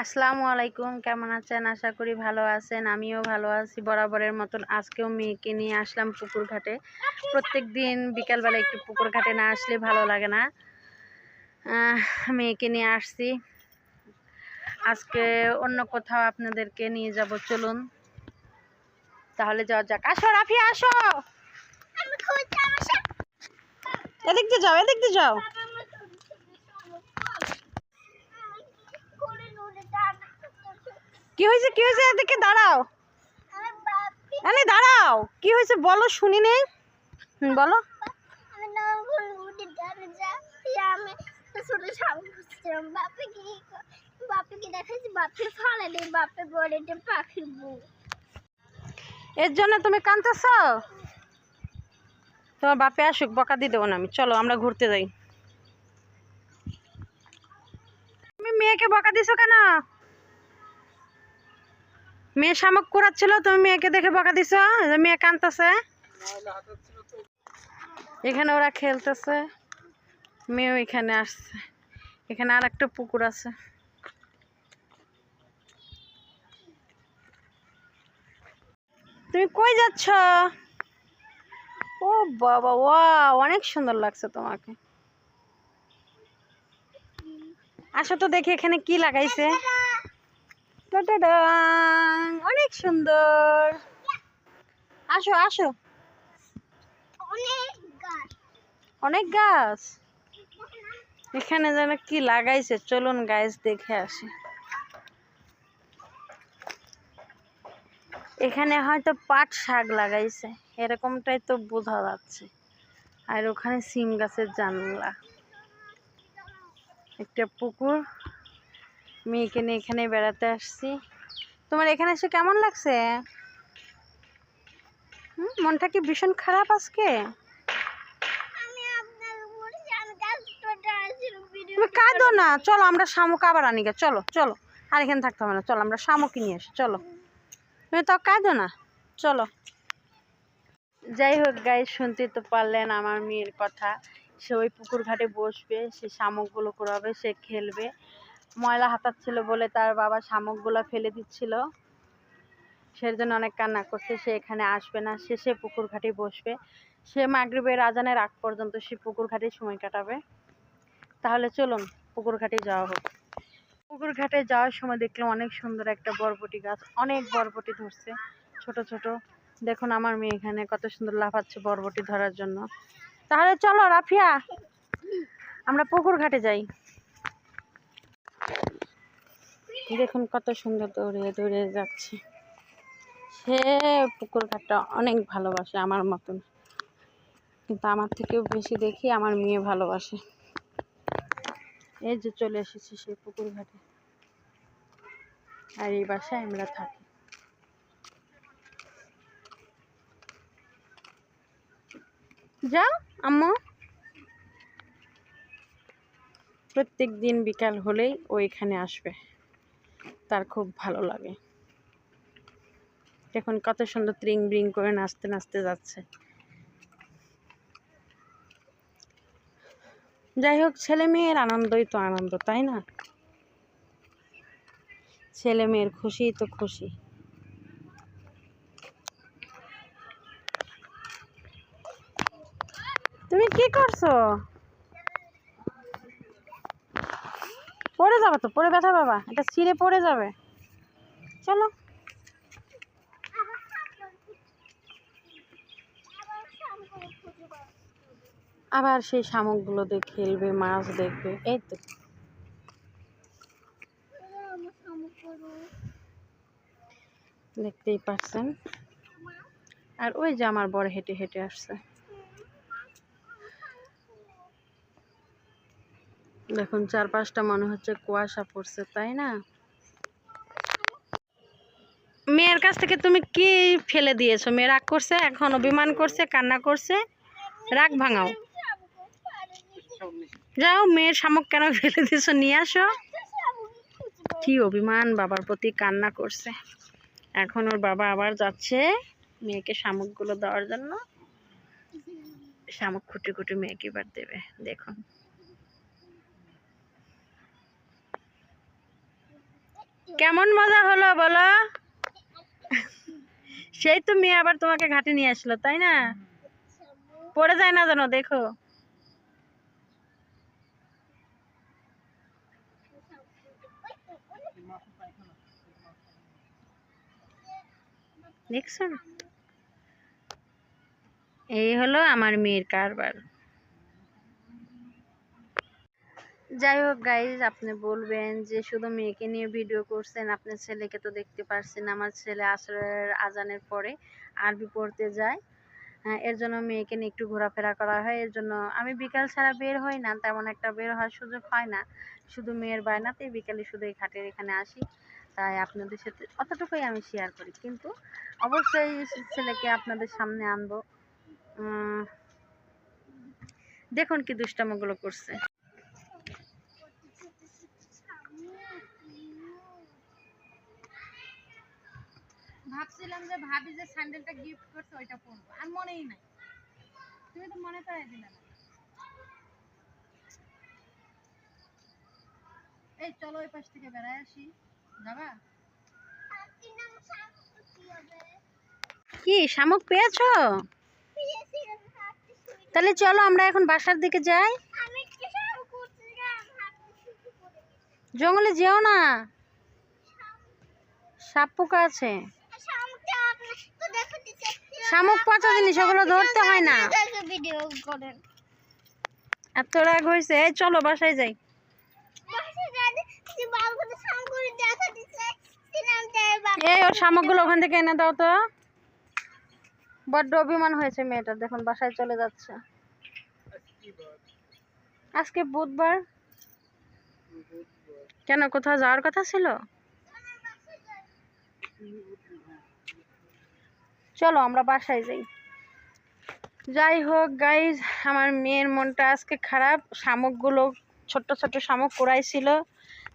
আসসালামু আলাইকুম, কেমন আছেন? আশা করি ভালো আছেন। আমিও ভালো আছি বরাবরের মতন। আজকেও মেয়েকে নিয়ে আসলাম পুকুর ঘাটে। প্রত্যেক দিন বিকালবেলা একটু পুকুর ঘাটে না আসলে ভালো লাগে না। মেয়েকে নিয়ে আসছি। আজকে অন্য কোথাও আপনাদেরকে নিয়ে যাব, চলুন তাহলে যাওয়া যাক। আসো রাফিয়া, আসো, এদিক দিয়ে যাও, এদিক দিয়ে যাও। কি হয়েছে, কি হয়েছে? এদিকে দাঁড়াও, আরে দাঁড়াও, কি হয়েছে বলো, শুনি নেই। বলো। এর জন্য তুমি কাঁদতেছ? তোমার বাপে আসুক, বকা দিয়ে দেবো না আমি। চলো আমরা ঘুরতে যাই। তুমি মেয়েকে বকা দিছো কেন? মেয়ে শামুক কুড়াচ্ছিল, তুমি মেয়েকে দেখে বকা দিছো? মেয়ে কাঁদতেছে, এখানে ওরা খেলতেছে, মেয়েও এখানে আসছে। এখানে আর একটা পুকুর আছে। তুমি কই যাচ্ছ? ও বাবা, ওয়াও, অনেক সুন্দর লাগছে তোমাকে। আসো তো দেখি এখানে কি লাগাইছে। অনেক সুন্দর। আসো আসো। অনেক গাছ এখানে যেন কি লাগাইছে, চলুন গাছ দেখে আসি। এখানে হয়তো পাট শাক লাগাইছে, এরকমটাই তো বোঝা যাচ্ছে। আর ওখানে সিম গাছের জানলা। একটা পুকুর। মেয়েকে নিয়ে এখানে বেড়াতে আসছি। তোমার এখানে এসে কেমন লাগছে? মনটা কি ভীষণ খারাপ আজকে? তুমি কাঁদো না, চলো আমরা শামুক আবার আনি গে। চলো চলো, আর এখানে থাকতে হবে না, চলো আমরা শামুক নিয়ে আসি। চলো, তুমি তো কাঁদো না, চলো। যাই হোক গাইস, শুনতে তো পারলেন আমার মেয়ের কথা। সে ওই পুকুর ঘাটে বসবে, সে শামুকগুলো কুড়াবে, সে খেলবে। ময়লা হাতাচ্ছিল বলে তার বাবা শামুকগুলো ফেলে দিচ্ছিল, সের জন্য অনেক কান্না করছে। সে এখানে আসবে না, সে পুকুর ঘাটে বসবে। সে মাগরিবের আজানের আগ পর্যন্ত সে পুকুর ঘাটে সময় কাটাবে। তাহলে চলুন পুকুর ঘাটে যাওয়া হোক। পুকুর ঘাটে যাওয়ার সময় দেখলাম অনেক সুন্দর একটা বরবটি গাছ, অনেক বরবটি ধরছে ছোট ছোট। দেখুন আমার মেয়ে এখানে কত সুন্দর লাফাচ্ছে বরবটি ধরার জন্য। তাহলে চলো রাফিয়া, আমরা পুকুর ঘাটে যাই। দেখুন কত সুন্দর দৌড়ে দৌড়ে যাচ্ছে। সে পুকুর ঘাটটা অনেক ভালোবাসে আমার মতন, কিন্তু আমার থেকেও বেশি দেখি আমার মেয়ে ভালোবাসে। এই যে চলে এসেছি সেই পুকুর ঘাটে, আর এই বাসায় আমরা থাকি। যাও আম্মু। প্রত্যেক দিন বিকাল হলেই ও এখানে আসবে, তার খুব ভালো লাগে। দেখুন কত সুন্দর ত্রিং ব্রিং করে নাচতে নাচতে যাচ্ছে। যাই হোক, ছেলে মেয়ের আনন্দই তো আনন্দ, তাই না? ছেলে মেয়ের খুশি তো খুশি। তুমি কি করছো? পড়ে যাবে তো, পড়ে ব্যথা বাবা, এটা ছিঁড়ে পড়ে যাবে। চলো। আবার সেই শামুকগুলো দিয়ে খেলবে, মাছ দেখবে। এই তো দেখতেই পাচ্ছেন। আর ওই যে আমার বড় হেঁটে হেঁটে আসছে। দেখুন চারপাশটা মনে হচ্ছে কুয়াশা পড়ছে, তাই না? মেয়ের কাছ থেকে তুমি কি ফেলে দিয়েছো? মেয়ে রাগ করছে, এখন অভিমান করছে, কান্না করছে। রাগ ভাঙাও। যাও, মেয়ের শামুক কেন ফেলে দিয়েছো, নিয়ে আসো। কি অভিমান, বাবার প্রতি কান্না করছে। এখন ওর বাবা আবার যাচ্ছে মেয়েকে শামুকগুলো দেওয়ার জন্য। শামুক খুঁটি খুঁটি মেয়েকে এবার দেবে। দেখুন কেমন মজা হলো বলো? সেই তো মেয়ে আবার তোমাকে ঘাটে নিয়ে আসলো, তাই না? পড়ে যায় না জানো, দেখো। দেখছো, এই হলো আমার মেয়ের কারবার। যাই হোক গাইজ, আপনি বলবেন যে শুধু মেয়েকে নিয়ে ভিডিও করছেন, আপনার ছেলেকে তো দেখতে পারছেন। আমার ছেলে আসরের আজানের পরে আরবি পড়তে যায়, এর জন্য মেয়েকে নিয়ে একটু ঘোরাফেরা করা হয়। এর জন্য আমি বিকাল ছাড়া বের হই না, তেমন একটা বের হওয়ার সুযোগ হয় না। শুধু মেয়ের বায়নাতেই বিকালে শুধু এই ঘাটের এখানে আসি, তাই আপনাদের সাথে অতটুকুই আমি শেয়ার করি। কিন্তু অবশ্যই ছেলেকে আপনাদের সামনে আনবো। দেখুন কি দুষ্টামোগুলো করছে। ভাবছিলাম যে ভাবি যে স্যান্ডেলটা গিফট করছে ওইটা পরবো, আর মনেই নাই। তুমি তো মনে করাই দিলে না। এই চলো ওই পাশ থেকে বেড়ায় আসি, যাবা? কি শামুক পেয়েছো? তাহলে চলো আমরা এখন বাসার দিকে যাই। জঙ্গলে যেও না, সাপ পোকা আছে। শামুক পচা জিনিস, ওগুলো ধরতে হয় না। এত রাগ হয়েছে, এই চলো বাসায় যাই। এই ওর শামুকগুলো ওখান থেকে এনে দাও তো। বড্ড অভিমান হয়েছে মেয়েটার, দেখুন বাসায় চলে যাচ্ছে। আজকে বুধবার, কেন কোথাও যাওয়ার কথা ছিল? চলো আমরা বাসায় যাই। যাই হোক গাইজ, আমার মেয়ের মনটা আজকে খারাপ। শামুকগুলো, ছোট্ট ছোট্ট শামুক কুড়াইছিল,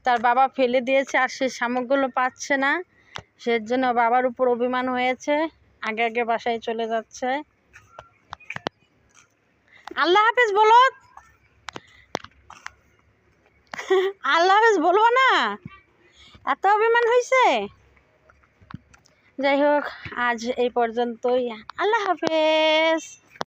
তার বাবা ফেলে দিয়েছে, আর সে শামুকগুলো পাচ্ছে না। সেজন্য বাবার উপর অভিমান হয়েছে, আগে আগে বাসায় চলে যাচ্ছে। আল্লাহ হাফেজ বলো। আল্লাহ হাফেজ বলবো না? এত অভিমান হয়েছে। যাই হোক, আজ এই পর্যন্তই। আল্লাহ হাফেজ।